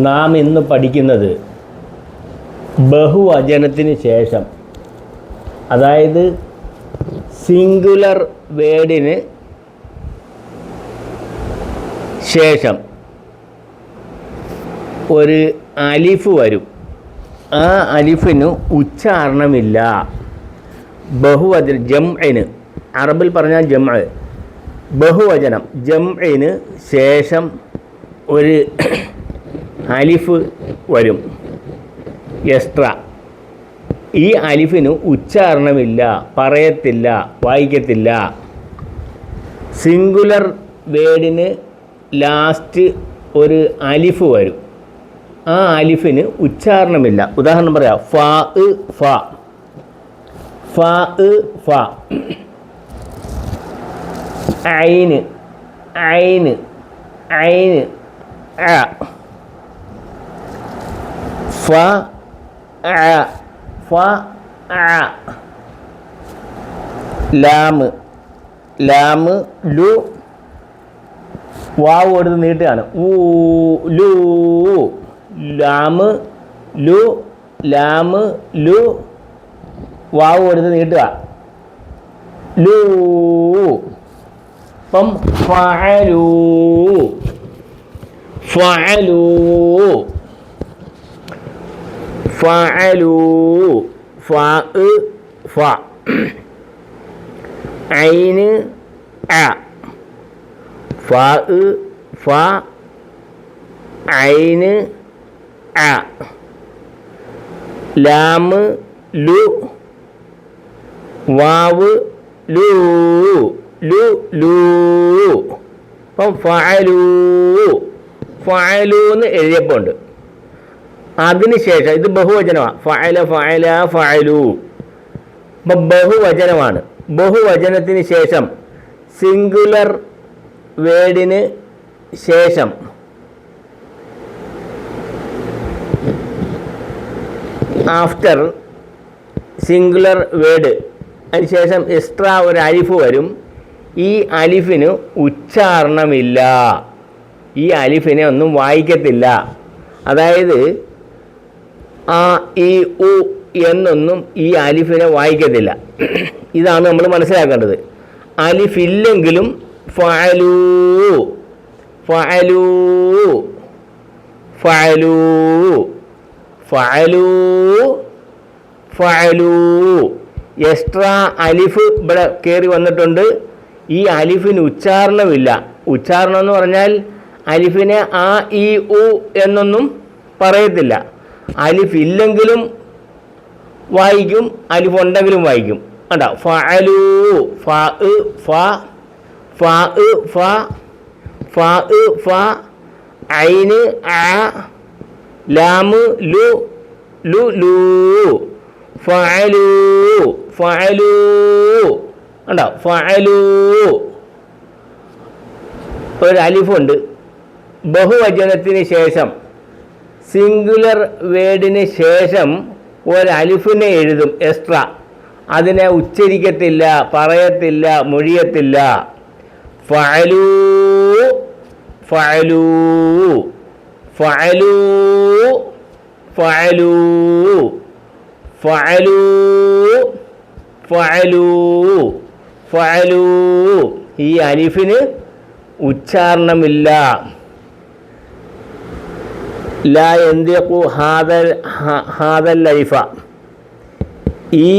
നാം ഇന്ന് പഠിക്കുന്നത് ബഹുവചനത്തിന് ശേഷം, അതായത് സിംഗുലർ വേർഡിന് ശേഷം ഒരു അലിഫ് വരും. ആ അലിഫിന് ഉച്ചാരണമില്ല. ബഹുവചനം ജംഇന്, അറബിൽ പറഞ്ഞാൽ ജംഅ, ബഹുവചനം ജംഇന് ശേഷം ഒരു അലിഫ് വരും എക്സ്ട്രാ. ഈ അലിഫിന് ഉച്ചാരണമില്ല, പറയത്തില്ല, വായിക്കത്തില്ല. സിംഗുലർ വേർഡിന് ലാസ്റ്റ് ഒരു അലിഫ് വരും. ആ അലിഫിന് ഉച്ചാരണമില്ല. ഉദാഹരണം പറയാം, ഫ ഫ ഫ ഫ, ഐന് ഐന് ഐന് അ, ഫ അ ഫ അ, ലാമ് ലാമ് ലു, വാവ് എടുത്ത് നീട്ടുകയാണ്, ഊ ലു, ലാമ് ലു, ലാമ് ലു, വാവ് എടുത്ത് നീട്ടുക, ലൂ. അപ്പം ഫഅലൂ ഫഅലൂ ഫഅലൂ, ഫ ഫ, ഐന് അ, ഫ ഫ, ഐന് അ, ലാമ് ലു, വാവ് ലൂ ലു ലൂ. അപ്പം ഫഅലൂ ഫഅലൂ എന്ന് എഴുതിയപ്പോൾ ഉണ്ട്. അതിനുശേഷം ഇത് ബഹുവചനമാണ്, ഫഅല ഫഅല ഫഅലൂ. അപ്പം ബഹുവചനമാണ്. ബഹുവചനത്തിന് ശേഷം സിംഗുലർ വേർഡിന് ശേഷം ആഫ്റ്റർ സിംഗുലർ വേർഡ്, അതിന് ശേഷം എക്സ്ട്രാ ഒരു അലിഫ് വരും. ഈ അലിഫിന് ഉച്ചാരണമില്ല. ഈ അലിഫിനെ ഒന്നും വായിക്കത്തില്ല. അതായത് ആ ഈ ഉ എന്നൊന്നും ഈ അലിഫിനെ വായിക്കത്തില്ല. ഇതാണ് നമ്മൾ മനസ്സിലാക്കേണ്ടത്. അലിഫ് ഇല്ലെങ്കിലും ഫഅലൂ ഫഅലൂ ഫഅലൂ ഫഅലൂ ഫഅലൂ, എക്സ്ട്രാ അലിഫ് ഇവിടെ കയറി വന്നിട്ടുണ്ട്. ഈ അലിഫിന് ഉച്ചാരണമില്ല. ഉച്ചാരണം എന്ന് പറഞ്ഞാൽ അലിഫിനെ ആ ഈ ഉ എന്നൊന്നും പറയത്തില്ല. അലിഫ് ഇല്ലെങ്കിലും വായിക്കും, അലിഫ് ഉണ്ടെങ്കിലും വായിക്കും. കണ്ടോ, ഫഅലൂ, ഫ ഫ, ഫ ഫ, ഫ ഫ, ഐന് അ, ലാമ് ലു ലു ലൂ, ഫഅലൂ ഫഅലൂ. കണ്ടോ, ഫഅലൂ, ഒരു അലിഫുണ്ട്. ബഹുവചനത്തിന് ശേഷം സിംഗുലർ വേർഡിന് ശേഷം ഒരു അലിഫിനെ എഴുതും എക്സ്ട്രാ. അതിനെ ഉച്ചരിക്കത്തില്ല, പറയത്തില്ല, മൊഴിയത്തില്ല. ഫഅലൂ ഫഅലൂ ഫഅലൂ ഫഅലൂ ഫഅലൂ ഫഅലൂ ഫഅലൂ. ഈ അലിഫിന് ഉച്ചാരണമില്ല. ലാ യന്തിഖു ഹാദൽ അലിഫ. ഈ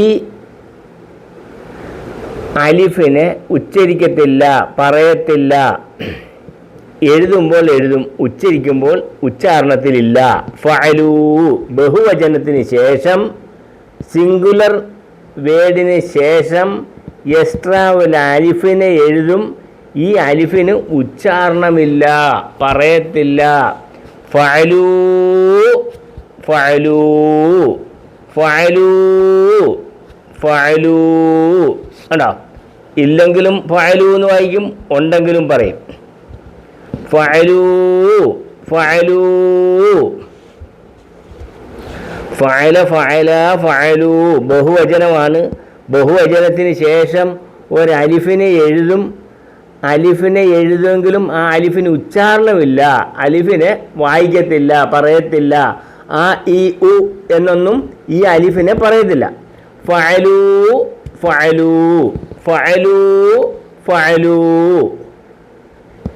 അലിഫിനെ ഉച്ചരിക്കത്തില്ല, പറയത്തില്ല. എഴുതുമ്പോൾ എഴുതും, ഉച്ചരിക്കുമ്പോൾ ഉച്ചാരണത്തിലില്ല. ഫഅലൂ, ബഹുവചനത്തിന് ശേഷം സിംഗുലർ വേർഡിന് ശേഷം എക്സ്ട്രാ ഒരു അലിഫിനെ എഴുതും. ഈ അലിഫിന് ഉച്ചാരണമില്ല, പറയത്തില്ല. ഫഅലൂ ഫഅലൂ ഫഅലൂ ഫഅലൂ. കണ്ടോ, ഇല്ലെങ്കിലും ഫഅലൂ എന്ന് വായിക്കും, ഉണ്ടെങ്കിലും പറയും. ഫഅലൂ ഫഅലൂ ഫഅല ഫഅല ഫഅലൂ, ബഹുവചനമാണ്. ബഹുവചനത്തിന് ശേഷം ഒരു അലിഫിനെ എഴുതും. അലിഫിനെ എഴുതുമെങ്കിലും ആ അലിഫിന് ഉച്ചാരണമില്ല, അലിഫിനെ വായിക്കത്തില്ല, പറയത്തില്ല. ആ ഇ ഉ എന്നൊന്നും ഈ അലിഫിനെ പറയത്തില്ല. ഫഅലൂ ഫഅലൂ ഫഅലൂ ഫഅലൂ.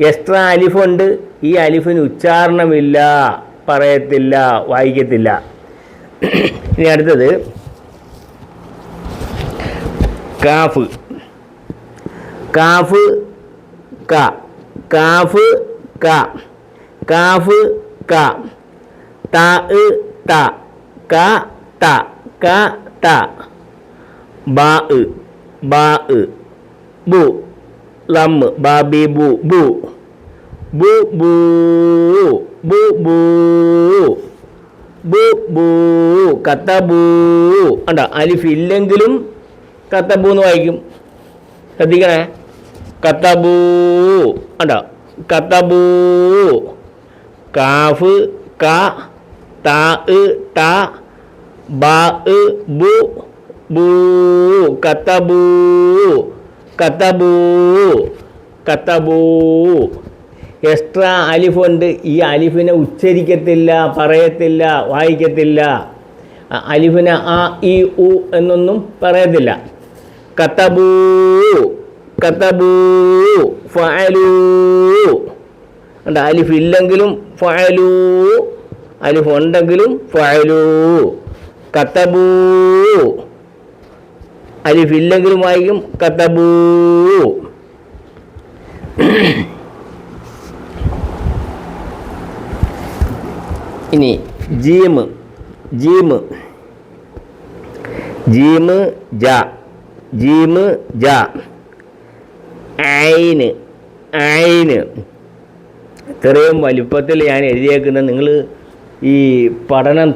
എക്സ്ട്രാ അലിഫുണ്ട്, ഈ അലിഫിന് ഉച്ചാരണമില്ല, പറയത്തില്ല, വായിക്കത്തില്ല. ഇനി അടുത്തത് കാഫ്. കാഫ് ക, കാഫ് ക, കാഫ് ക. ത ത, ക ത, ക ത. ബ ബ, ബു ലം, ബാബി ബു ബു, ബു ബൂ ബു ബൂ ബു ബൂ. കത്തബൂ. ഉണ്ടോ? അലിഫ് ഇല്ലെങ്കിലും കത്തബൂ എന്ന് വായിക്കും. ശ്രദ്ധിക്കണേ. കത്തബൂ. ഉണ്ടോ? കത്തബൂ. കാഫ് ക, ത ത, ബ ബു ബൂ. കത്തബൂ കത്തബൂ കത്തബൂ. എക്സ്ട്രാ അലിഫുണ്ട്, ഈ അലിഫിനെ ഉച്ചരിക്കത്തില്ല, പറയത്തില്ല, വായിക്കത്തില്ല. അലിഫിനെ ആ ഇ ഉ എന്നൊന്നും പറയത്തില്ല. കത്തബൂ കത്തബൂ ഫഅലൂ. ഉണ്ട്? അലിഫ് ഇല്ലെങ്കിലും ഫഅലൂ, അലിഫ് ഉണ്ടെങ്കിലും ഫഅലൂ. കത്തബൂ. അലിഫ് ഇല്ലെങ്കിലും വായിക്കും കത്തബൂ. ഇനി ജീമ്. ജീമ് ജീമ് ജ, ജീമ് ജ. ഐന് ഐന്. ഇത്രയും വലുപ്പത്തിൽ ഞാൻ എഴുതിയേക്കുന്നത് നിങ്ങൾ ഈ പഠനം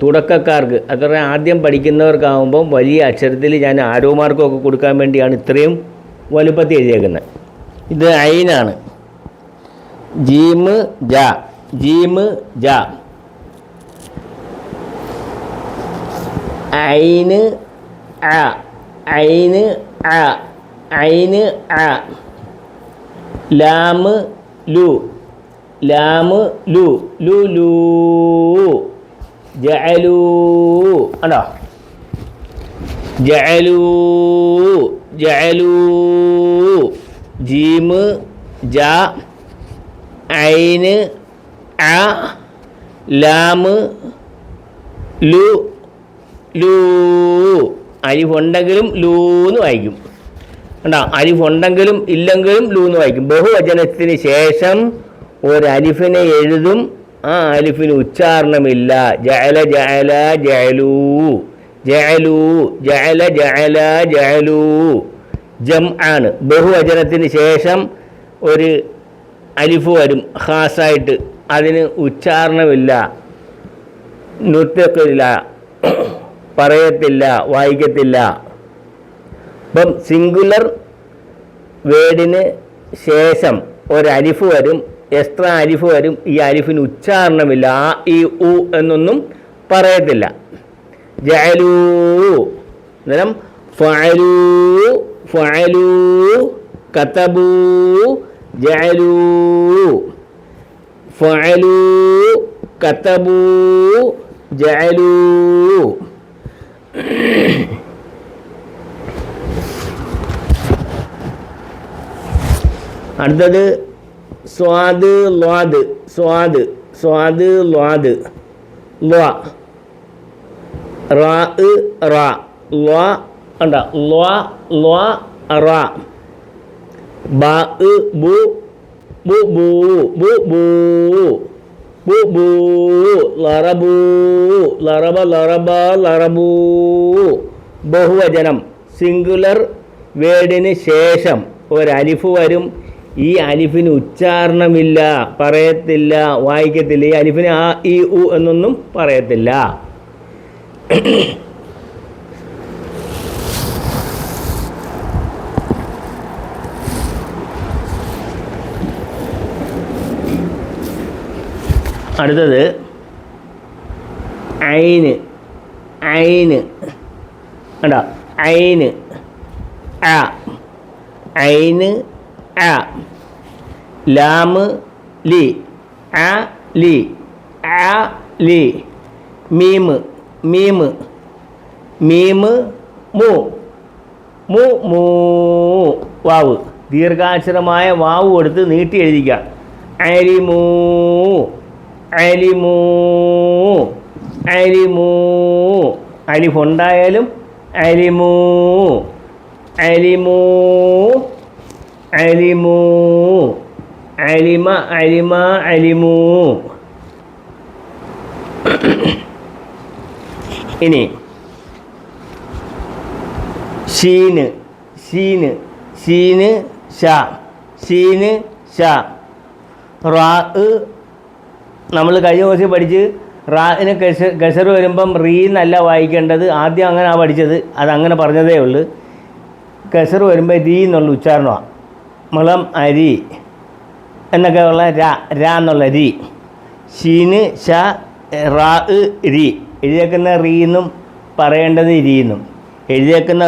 തുടക്കക്കാർക്ക്, അത്ര ആദ്യം പഠിക്കുന്നവർക്കാകുമ്പം വലിയ അക്ഷരത്തിൽ ഞാൻ ആരോ മാർക്കൊക്കെ കൊടുക്കാൻ വേണ്ടിയാണ് ഇത്രയും വലുപ്പത്തിൽ എഴുതിയേക്കുന്നത്. ഇത് ഐനാണ്. ജീമ് ജ, ജീമ് ജ. ഐന് അ, ഐന് അ, ഐന് അ. ലാമ് ലു, ലാമ് ലു, ലു ലൂ. ജഅലൂ. ആണോ? ജഅലൂ ജഅലൂ. ജീമ് ജ, ഐന് അ, ലാമ് ലു ലൂ. അലിഫ് ഉണ്ടെങ്കിലും ലൂന്ന് വായിക്കും. കണ്ടോ? അലിഫ് ഉണ്ടെങ്കിലും ഇല്ലെങ്കിലും ലൂന്ന് വായിക്കും. ബഹുവചനത്തിന് ശേഷം ഒരു അലിഫിനെ എഴുതും, ആ അലിഫിന് ഉച്ചാരണമില്ല. ജഅല ജഅല ജഅലൂ, ജഅലൂ ജഅല ജഅല ജഅലൂ. ജം ആണ്. ബഹുവചനത്തിന് ശേഷം ഒരു അലിഫ് വരും ഖാസായിട്ട്, അതിന് ഉച്ചാരണമില്ല, നുത്ഖില്ല, പറയത്തില്ല, വായിക്കത്തില്ല. അപ്പം സിംഗുലർ വേർഡിന് ശേഷം ഒരു അലിഫ് വരും, എക്സ്ട്രാ അലിഫ് വരും. ഈ അലിഫിന് ഉച്ചാരണമില്ല, ആ ഈ ഉ എന്നൊന്നും പറയത്തില്ല. ജഅലൂ. അന്നേരം ഫഅലൂ ഫഅലൂ, കതബൂ, ജഅലൂ. ഫഅലൂ കതബൂ ജഅലൂ. അടുത്തത് സ്വാദ് ല്വാദ്. സ്വാദ് സ്വാദ് ല്വാദ്. ല്വാ റാ റാ. ല്വാ കണ്ട? ല്വാ ല്വാ റാ. ബാ ബു ബു ബൂ ബു ബൂ ബു ബൂ. ലറബൂ ലറബ ലറബ ലറബൂ. ബഹുവചനം. സിംഗുലർ വേർഡിന് ശേഷം ഒരു അലിഫ് വരും, ഈ അലിഫിന് ഉച്ചാരണമില്ല, പറയത്തില്ല, വായിക്കത്തില്ല. ഈ അലിഫിന് ആ ഈ ഉ എന്നൊന്നും പറയത്തില്ല. അടുത്തത് ഐന്. ഐന് കണ്ടോ? ഐന് അ, ഐന് അ ലാമ് ലി അ ലി അ ലി മീമ് മീമ് മീമ് മു മു മൂ വാവ് ദീർഘാക്ഷരമായ വാവ് കൊടുത്ത് നീട്ടി എഴുതിക്കുക അലിമൂ അലിമൂ അലിമൂ അലിഫ് ഉണ്ടായാലും അലിമൂ അലിമൂ അലിമൂ അലിമ അലിമ അലിമൂ. ഇനി ഷീന് ഷീന് ഷീന് ഷ ഷീന് ഷ റാ നമ്മൾ കഴിഞ്ഞ ദിവസം പഠിച്ച് റാന് ഗസർ വരുമ്പം റീ എന്നല്ല വായിക്കേണ്ടത്. ആദ്യം അങ്ങനെ പഠിച്ചത്, അതങ്ങനെ പറഞ്ഞതേ ഉള്ളൂ. ഗസർ വരുമ്പോൾ രീ എന്നുള്ള ഉച്ചാരണമാണ്. മളം അരി എന്നൊക്കെ ഉള്ള രാ എന്നുള്ള രി. ഷീന് ഷ റാ രി. എഴുതിയേക്കുന്ന റീ എന്നും പറയേണ്ടത് രീ എന്നും. എഴുതിയേക്കുന്ന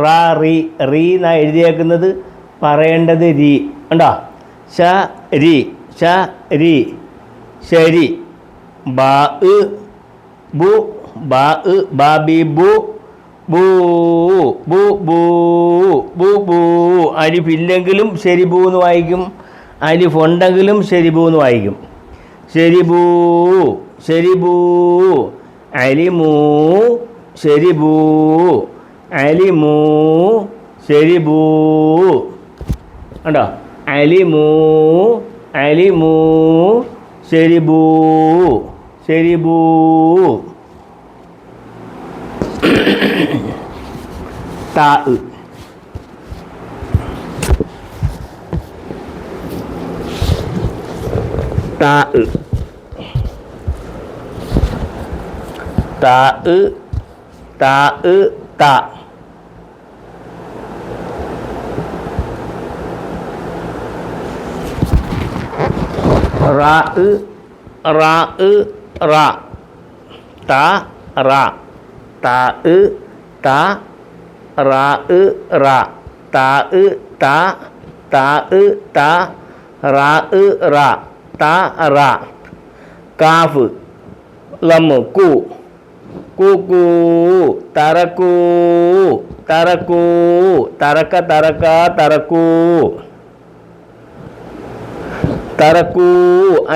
റാ റീ എന്നാണ് എഴുതിയേക്കുന്നത്, പറയേണ്ടത് രീ. ഉണ്ടോ? ഷ രി ഷ രി ശരി. ബാ ബു ബാ ബാബി ബു ബൂ ബു ബൂ ബു ബൂ. അലിഫ് ഇല്ലെങ്കിലും ശരി ബൂ എന്ന് വായിക്കും, അലിഫ് ഉണ്ടെങ്കിലും ശരി ബൂ എന്ന് വായിക്കും. ശരി ബൂ ശരി ബൂ അലിമൂ ശരി ബൂ അലിമൂ ശരി ബൂ. ഉണ്ടോ? അലിമൂ അലിമൂ ശരിബൂ ശരിബൂ. താ താ താ താ താ. റാ റാ റാ താ റാ താ താ റാ റാ താ താ താ താ റാ റാ താ റാ. കാഫ് ലമ്മ് കു കു കൂ തറക്കൂ തറക്കൂ തറക്ക തറക്ക തറക്കൂ തറക്കൂ.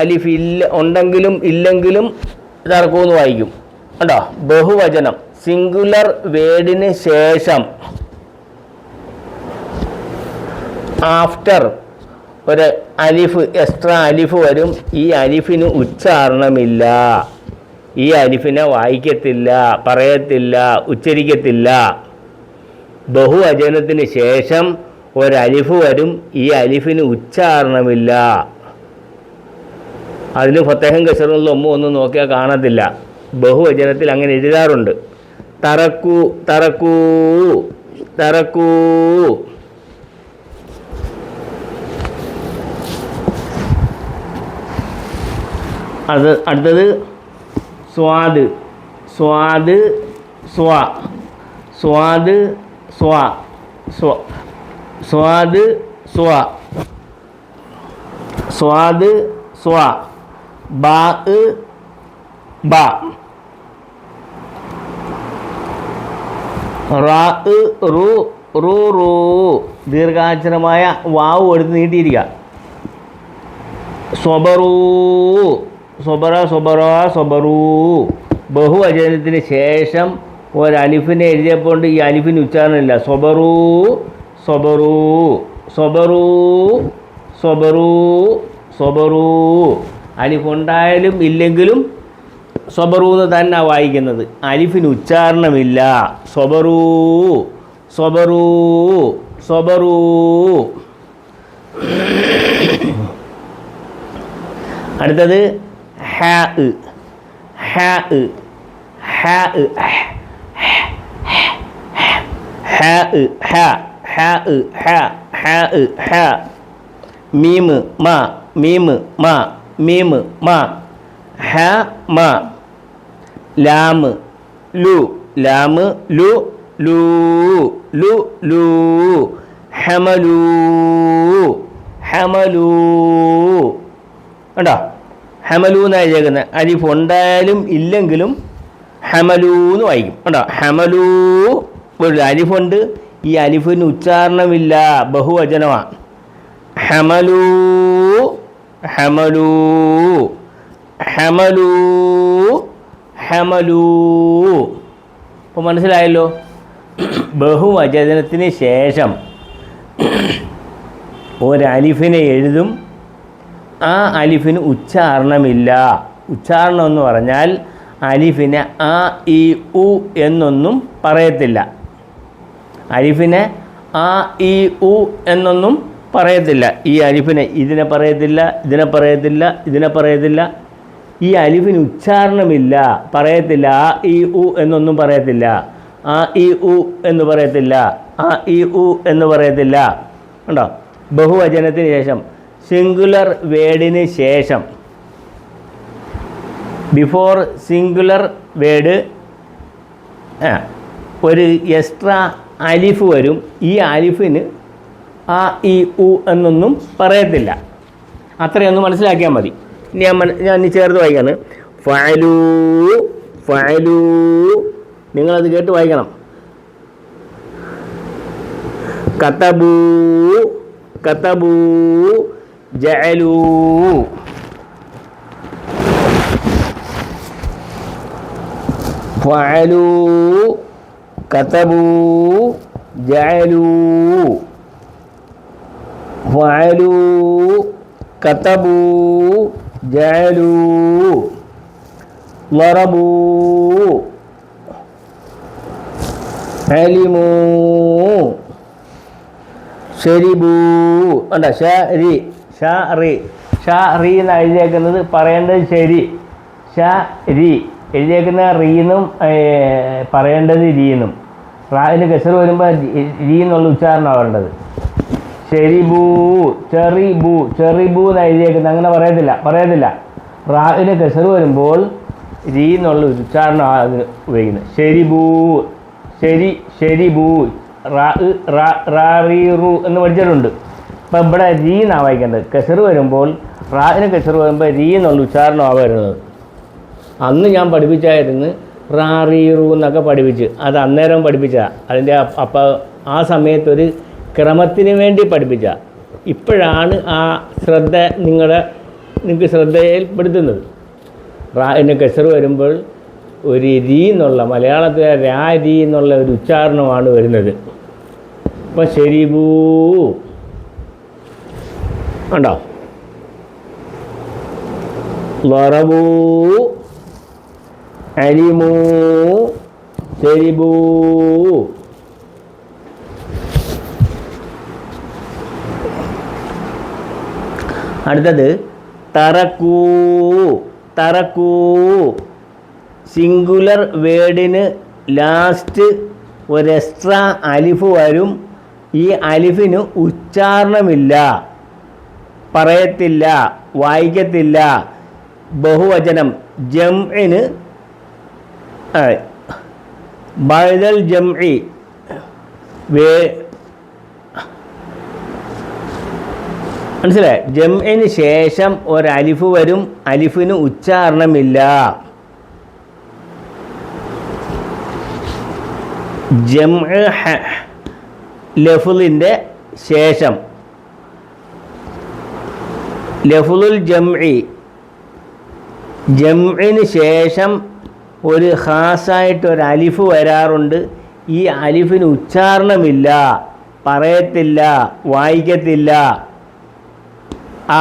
അലിഫ് ഉണ്ടെങ്കിലും ഇല്ലെങ്കിലും തറക്കൂ എന്ന് വായിക്കും. കണ്ടോ? ബഹുവചനം സിംഗുലർ വേർഡിന് ശേഷം ആഫ്റ്റർ ഒരു അലിഫ് എക്സ്ട്രാ അലിഫ് വരും. ഈ അലിഫിന് ഉച്ചാരണമില്ല, ഈ അലിഫിനെ വായിക്കത്തില്ല, പറയത്തില്ല, ഉച്ചരിക്കത്തില്ല. ബഹുവചനത്തിന് ശേഷം ഒരലിഫ് വരും, ഈ അലിഫിന് ഉച്ചാരണമില്ല. അതിന് ഫത്തഹും കസറും ഒന്നും നോക്കിയാൽ കാണത്തില്ല. ബഹുവചനത്തിൽ അങ്ങനെ എഴുതാറുണ്ട്. തറക്കൂ തറക്കൂ തറക്കൂ. അടുത്തത് സ്വാദ് സ്വാദ് സ്വാ സ്വാദ് സ്വാ സ്വാദ് സ്വാ സ്വാദ് സ്വാ. ബാ ബ റാ റു റു റൂ. ദീർഘാക്ഷരമായ വാവ് എടുത്ത് നീട്ടിയിരിക്കുക. സ്വബറൂ സ്വബറ സ്വബറ സ്വബറൂ. ബഹുവചനത്തിന് ശേഷം ഒരലിഫിനെ എഴുതിയപ്പോൾ ഈ അലിഫിന് ഉച്ചാരണമില്ല. സ്വബറൂ സ്വബറൂ സ്വബറൂ സ്വബറൂ സ്വബറൂ. അലിഫുണ്ടായാലും ഇല്ലെങ്കിലും സ്വബറൂന്ന് തന്നെ വായിക്കുന്നത്. അലിഫിന് ഉച്ചാരണമില്ല. സ്വബറൂ സ്വബറൂ സ്വബറൂ. അടുത്തത് ഹ ഹ ഹ ഹ ഹ ഹ ഹ. മീമ് മ മീമ് മ മീമ് മ ഹ മ. ലാമ് ലു ലാമ് ലു ലൂ ലു ലൂ. ഹമലൂ ഹമലൂ കണ്ടോ ഹമലൂ എന്നാണ് എഴുതിയേക്കുന്നത്. അലിഫ് ഉണ്ടായാലും ഇല്ലെങ്കിലും ഹമലൂ എന്ന് വായിക്കും. കണ്ടോ ഹമലൂ ഒരു അലിഫുണ്ട്, ഈ അലിഫിന് ഉച്ചാരണമില്ല, ബഹുവചനമാണ്. ഹമലൂ ഹമലൂ ഹമലൂ ഹമലൂ. അപ്പോൾ മനസ്സിലായല്ലോ, ബഹുവചനത്തിന് ശേഷം ഒരലിഫിനെ എഴുതും, ആ അലിഫിന് ഉച്ചാരണമില്ല. ഉച്ചാരണം എന്ന് പറഞ്ഞാൽ അലിഫിനെ ആ ഇ ഉ എന്നൊന്നും പറയത്തില്ല. അലിഫിനെ ആ ഇ ഉ എന്നൊന്നും പറയത്തില്ല. ഈ അലിഫിനെ ഇതിനെ പറയത്തില്ല, ഇതിനെ പറയത്തില്ല, ഇതിനെ പറയത്തില്ല. ഈ അലിഫിന് ഉച്ചാരണമില്ല, പറയത്തില്ല. ആ ഇ ഉ എന്നൊന്നും പറയത്തില്ല. ആ ഇ ഉ എന്ന് പറയത്തില്ല, ആ ഇ ഉ എന്ന് പറയത്തില്ല. ഉണ്ടോ? ബഹുവചനത്തിന് ശേഷം, സിംഗുലർ വേർഡിന് ശേഷം, ബിഫോർ സിംഗുലർ വേർഡ് ഒരു എക്സ്ട്രാ അലിഫ് വരും. ഈ അലിഫിന് ആ ഇ ഉ എന്നൊന്നും പറയത്തില്ല. അത്രയൊന്ന് മനസ്സിലാക്കിയാൽ മതി. ഞാൻ ഇനി ചേർത്ത് വായിക്കാണ്. ഫഅലൂ ഫഅലൂ, നിങ്ങളത് കേട്ട് വായിക്കണം. കതബൂ കതബൂ ജഅലൂ, ഫഅലൂ കതബൂ ജഅലൂ, ഫഅലൂ കതബൂ ജഅലൂ, ളറബൂ അലിമൂ ശരിബൂ. അല്ല ഷരി ഷറി ഷറി എന്ന് എഴുതിയേക്കുന്നത് പറയേണ്ടത് ശരി. ഷരി എഴുതിയേക്കുന്ന റീന്നും പറയേണ്ടത് രീന്നും. റായിന് കെസർ വരുമ്പോൾ രീ എന്നുള്ള ഉച്ചാരണം ആവേണ്ടത്. ശരിബൂ ചെറിബൂ ചെറിബൂ എന്ന് എഴുതിയേക്കുന്നത്, അങ്ങനെ പറയത്തില്ല. റായിന് കെസർ വരുമ്പോൾ രീ എന്നുള്ള ഉച്ചാരണം അതിന് ഉപയോഗിക്കുന്നത്. ശരിബൂ ശരിബൂ റാറീറു എന്ന് പഠിച്ചിട്ടുണ്ട്. ഇപ്പം ഇവിടെ രീ എന്നാണ് വായിക്കേണ്ടത്. കെസർ വരുമ്പോൾ റായിന് കെസർ വരുമ്പോൾ രീ എന്നുള്ള ഉച്ചാരണമാണ് വരുന്നത്. അന്ന് ഞാൻ പഠിപ്പിച്ചായിരുന്നു റാറീറു എന്നൊക്കെ പഠിപ്പിച്ച്, അത് അന്നേരം പഠിപ്പിച്ചതാണ്. അതിൻ്റെ അപ്പം ആ സമയത്തൊരു ക്രമത്തിന് വേണ്ടി പഠിപ്പിച്ച. ഇപ്പോഴാണ് ആ ശ്രദ്ധ നിങ്ങൾക്ക് ശ്രദ്ധയിൽപ്പെടുത്തുന്നത്. റായിന് കെസർ വരുമ്പോൾ ഒരു രീ എന്നുള്ള, മലയാളത്തിലെ രാ രീ എന്നുള്ള ഒരു ഉച്ചാരണമാണ് വരുന്നത്. അപ്പം ശരിബൂ ഉണ്ടോ, ലറബൂ അലിമൂ ശരിബൂ. അടുത്തത് തറക്കൂ തറക്കൂ. സിംഗുലർ വേർഡിന് ലാസ്റ്റ് ഒരു എക്സ്ട്രാ അലിഫ് വരും. ഈ അലിഫിന് ഉച്ചാരണമില്ല, പറയത്തില്ല, വായിക്കത്തില്ല. ബഹുവചനം ജംഇന് ബഅദൽ ജംഇ മനസ്സിലായി. ജംഇന് ശേഷം ഒരു അലിഫ് വരും, അലിഫിന് ഉച്ചാരണമില്ല. ജംഇ ലഫ്ളിൻ്റെ ശേഷം, ലഫ്ളുൽ ജംഇന് ശേഷം ഒരു ഖാസായിട്ട് ഒരു അലിഫ് വരാറുണ്ട്. ഈ അലിഫിന് ഉച്ചാരണമില്ല, പറയത്തില്ല, വായിക്കത്തില്ല.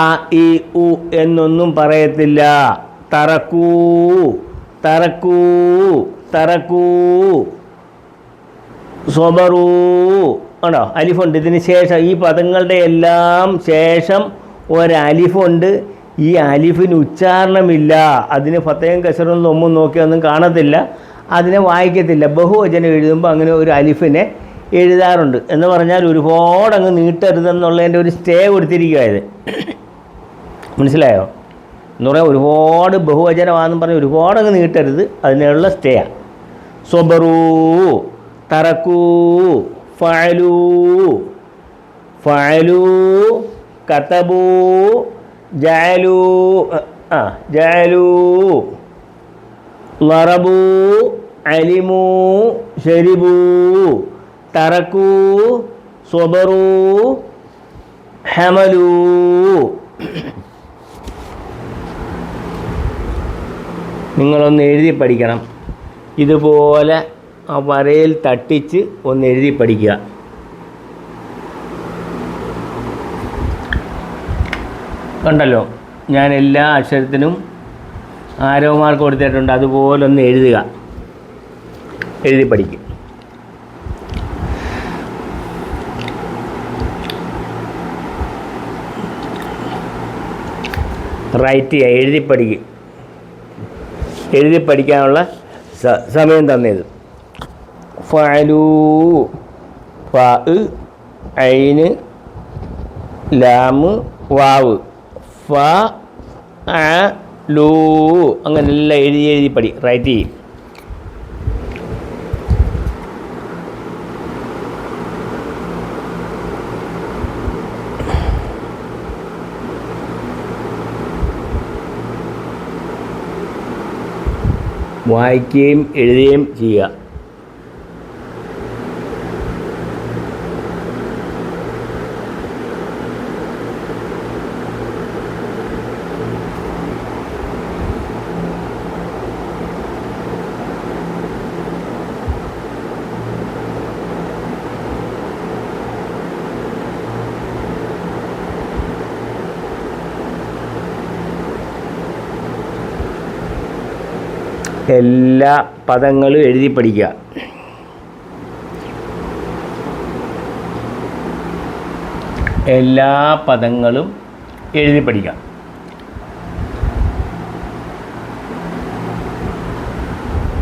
ആ ഇ ഉ എന്നൊന്നും പറയത്തില്ല. തറക്കൂ തറക്കൂ തറക്കൂ. സ്വബറൂ ആണോ, അലിഫുണ്ട് ഇതിന് ശേഷം. ഈ പദങ്ങളുടെ എല്ലാം ശേഷം ഒരലിഫുണ്ട്. ഈ അലിഫിന് ഉച്ചാരണമില്ല. അതിന് ഫത്തയും കസറും ഒന്നും നോക്കിയൊന്നും കാണത്തില്ല, അതിനെ വായിക്കത്തില്ല. ബഹുവചനം എഴുതുമ്പോൾ അങ്ങനെ ഒരു അലിഫിനെ എഴുതാറുണ്ട്. എന്ന് പറഞ്ഞാൽ ഒരുപാട് അങ്ങ് നീട്ടരുതെന്നുള്ളതിൻ്റെ ഒരു സ്റ്റേ കൊടുത്തിരിക്കുകയത്. മനസ്സിലായോ? എന്ന് പറഞ്ഞാൽ ഒരുപാട് ബഹുവചനമാണെന്ന് പറഞ്ഞാൽ ഒരുപാട് അങ്ങ് നീട്ടരുത്, അതിനുള്ള സ്റ്റേയാണ്. സ്വബറൂ തറക്കൂ ഫഅലൂ ഫഅലു, കതബു, ജഅലു, ജഅലു, ലറബു, അലിമു, ശരിബു, തറക്കു, സ്വബറു, ഹമലു. നിങ്ങളൊന്ന് എഴുതി പഠിക്കണം. ഇതുപോലെ ആ വരയിൽ തട്ടിച്ച് ഒന്ന് എഴുതി പഠിക്കുക. കണ്ടല്ലോ, ഞാൻ എല്ലാ അക്ഷരത്തിനും ആരോ മാർക്ക് കൊടുത്തിട്ടുണ്ട്. അതുപോലെ ഒന്ന് എഴുതുക, എഴുതി പഠിക്കുക. റൈറ്റ് ചെയ്യുക, എഴുതി പഠിക്കുക. എഴുതി പഠിക്കാനുള്ള സമയം തന്നത്. ഫഅലു, ഫ, ഐന്, ലാമ്, വാവ്, ഫ, അ, ലൂ, അങ്ങനെല്ലാം എഴുതി പഠി, റൈറ്റ് ചെയ്യും. വായിക്കുകയും എഴുതുകയും ചെയ്യുക. എല്ലാ പദങ്ങളും എഴുതി പഠിക്കുക. എല്ലാ പദങ്ങളും എഴുതി പഠിക്കുക.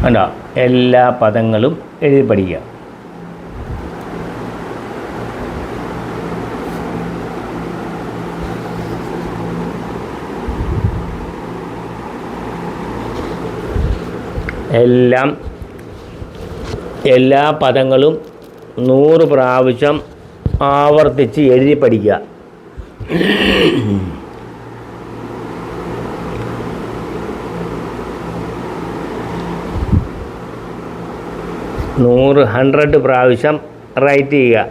കണ്ടോ, എല്ലാ പദങ്ങളും എഴുതി പഠിക്കുക. എല്ലാ പദങ്ങളും 100 പ്രാവശ്യം ആവർത്തിച്ച് എഴുതി പഠിക്കുക. 100 പ്രാവശ്യം റൈറ്റ് ചെയ്യുക.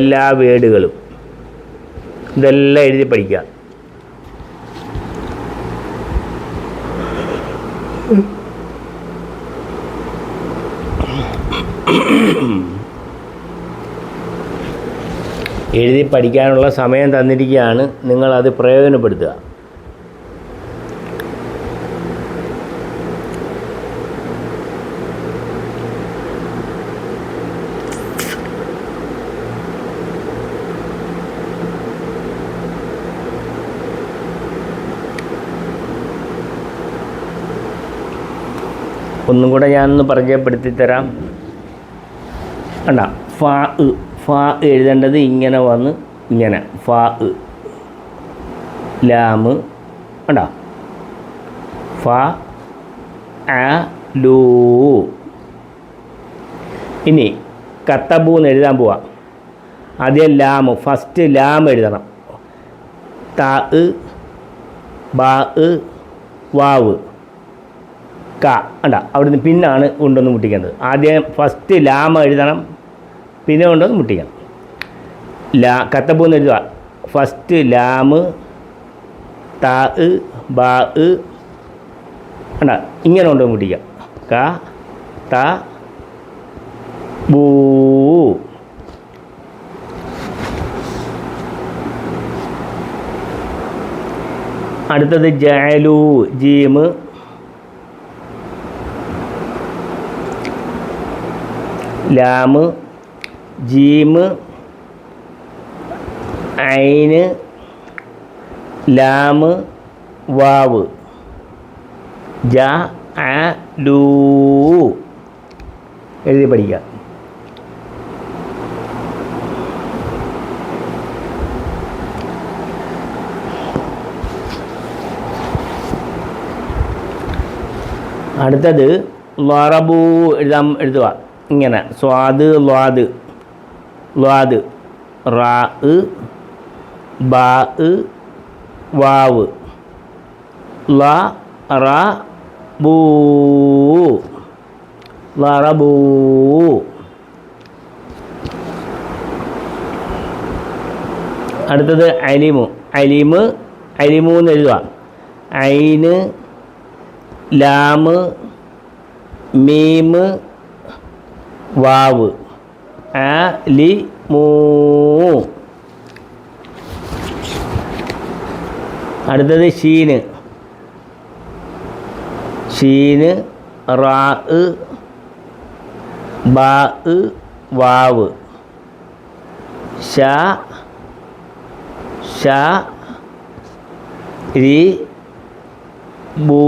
എല്ലാ വേർഡുകളും ഇതെല്ലാം എഴുതി പഠിക്കുക. എഴുതി പഠിക്കാനുള്ള സമയം തന്നിരിക്കുകയാണ്. നിങ്ങളത് പ്രയോജനപ്പെടുത്തുക. ഒന്നും കൂടെ ഞാനൊന്ന് പരിചയപ്പെടുത്തി തരാം. കണ്ട, ഫ എഴുതേണ്ടത് ഇങ്ങനെ വന്ന് ഇങ്ങനെ ഫ, ലാമ്, കണ്ട, ഫ, അ, ലൂ. ഇനി കത്തബു എന്ന് എഴുതാൻ പോവാം. ആദ്യം ലാമ്, ഫസ്റ്റ് ലാം എഴുതണം. ത, ബ, വാവ്, ക. കണ്ട, അവിടുന്ന് പിന്നാണ് കൊണ്ടൊന്ന് മുട്ടിക്കേണ്ടത്. ആദ്യം ഫസ്റ്റ് ലാമ എഴുതണം, പിന്നെ കൊണ്ടൊന്ന് മുട്ടിക്കണം. കത്തബൂന്ന് എഴുതുക. ഫസ്റ്റ് ലാമ്, ത, ബ, കണ്ട, ഇങ്ങനെ കൊണ്ടൊന്ന് മുട്ടിക്കാം. ക, ത, ബൂ. അടുത്തത് ജഅലു, ജീമ്, ലാമ്, ജീമ്, ഐന്, ലാമ്, വാവ്, ജ, അ, ലൂ. എഴുതി പഠിക്കുക. അടുത്തത് ലറബു എഴുതുക. ഇങ്ങനെ സ്വാദ്, ലാദ്, ലാദ്, റാ ബാ വാവ് ല റ ബൂ ലറബൂ. അടുത്തത് അലിമു. അലിമു എന്ന് എഴുതുക. ഐന് ലാമ് മീമ് വാവ് അലിമൂ. അടുത്തത് ഷീന് റാ ബാ വാവ് ഷ രി ബൂ.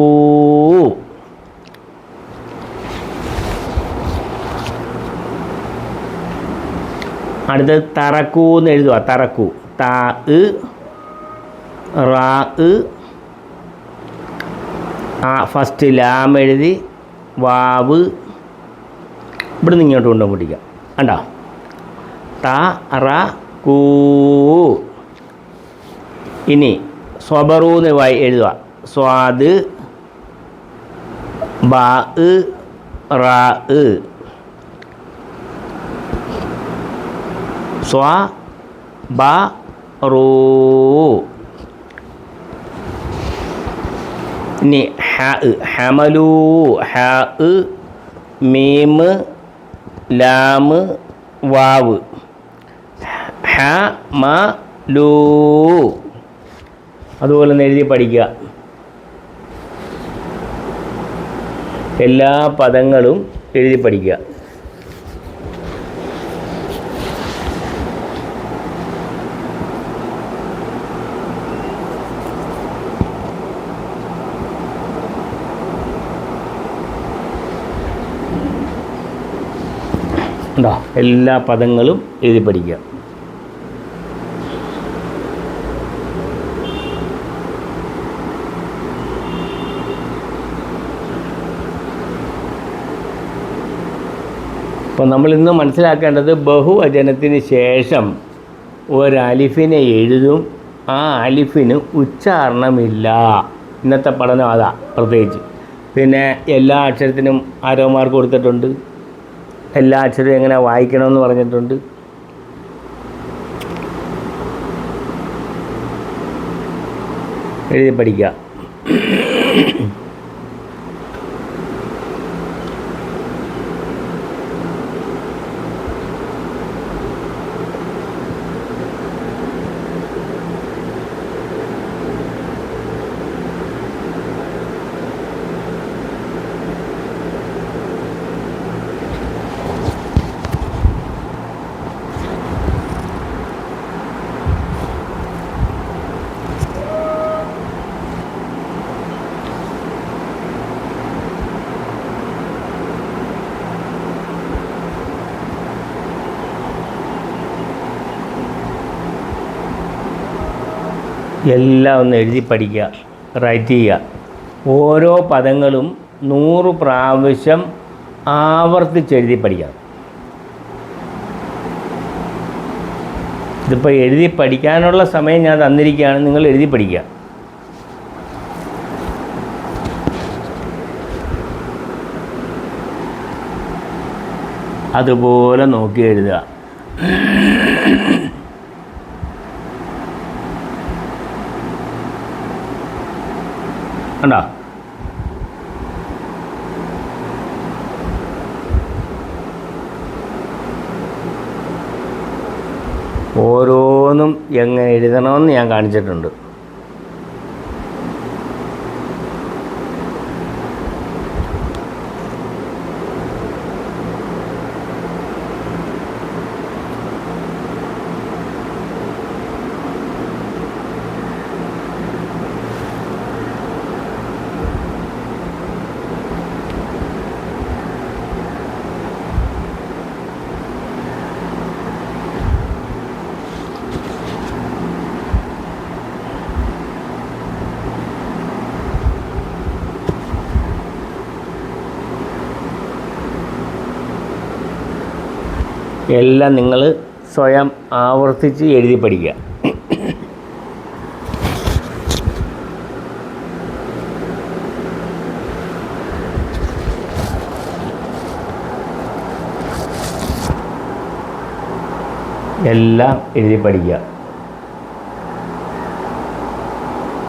അടുത്തത് തറക്കൂ എന്ന് എഴുതുക. തറക്കൂ ത റാ ഫസ്റ്റ് ലാം എഴുതി വാവ് ഇവിടെ നിന്ന് ഇങ്ങോട്ട് കൊണ്ടുപോയി പിടിക്കാം. കണ്ടോ ത റ കൂ. ഇനി സ്വബറൂന്ന് എഴുതുക. സ്വാദ് ബാ റാ സ്വ ബ റൂ. ഇനി ഹമലൂ ഹ മീമ് ലാമ് വാവ് ഹമലൂ. അതുപോലെ ഒന്ന് എഴുതി പഠിക്കുക. എല്ലാ പദങ്ങളും എഴുതി പഠിക്കുക. ഉണ്ടോ? എല്ലാ പദങ്ങളും എഴുതി പഠിക്കുക. അപ്പോൾ നമ്മളിന്ന് മനസ്സിലാക്കേണ്ടത് ബഹുവചനത്തിന് ശേഷം ഒരലിഫിനെ എഴുതും. ആ അലിഫിന് ഉച്ചാരണമില്ല. ഇന്നത്തെ പഠനം അതാ പ്രത്യേകിച്ച്. പിന്നെ എല്ലാ അക്ഷരത്തിനും ആരോ മാർക്ക് കൊടുത്തിട്ടുണ്ട്. എല്ലാ അക്ഷരവും എങ്ങനെ വായിക്കണമെന്ന് പറഞ്ഞിട്ടുണ്ട്. എഴുതി പഠിക്കുക. എല്ലാം ഒന്ന് എഴുതി പഠിക്കുക, റൈറ്റ് ചെയ്യുക. ഓരോ പദങ്ങളും 100 പ്രാവശ്യം ആവർത്തിച്ചെഴുതി പഠിക്കണം. ഇതിപ്പോൾ എഴുതി പഠിക്കാനുള്ള സമയം ഞാൻ തന്നിരിക്കുകയാണ്. നിങ്ങൾ എഴുതി പഠിക്കുക. അതുപോലെ നോക്കി എഴുതുക. കണ്ടോ? ഓരോന്നും എങ്ങനെ എഴുതണമെന്ന് ഞാൻ കാണിച്ചിട്ടുണ്ട്. എല്ലാം നിങ്ങൾ സ്വയം ആവർത്തിച്ച് എഴുതി പഠിക്കുക. എല്ലാം എഴുതി പഠിക്കുക.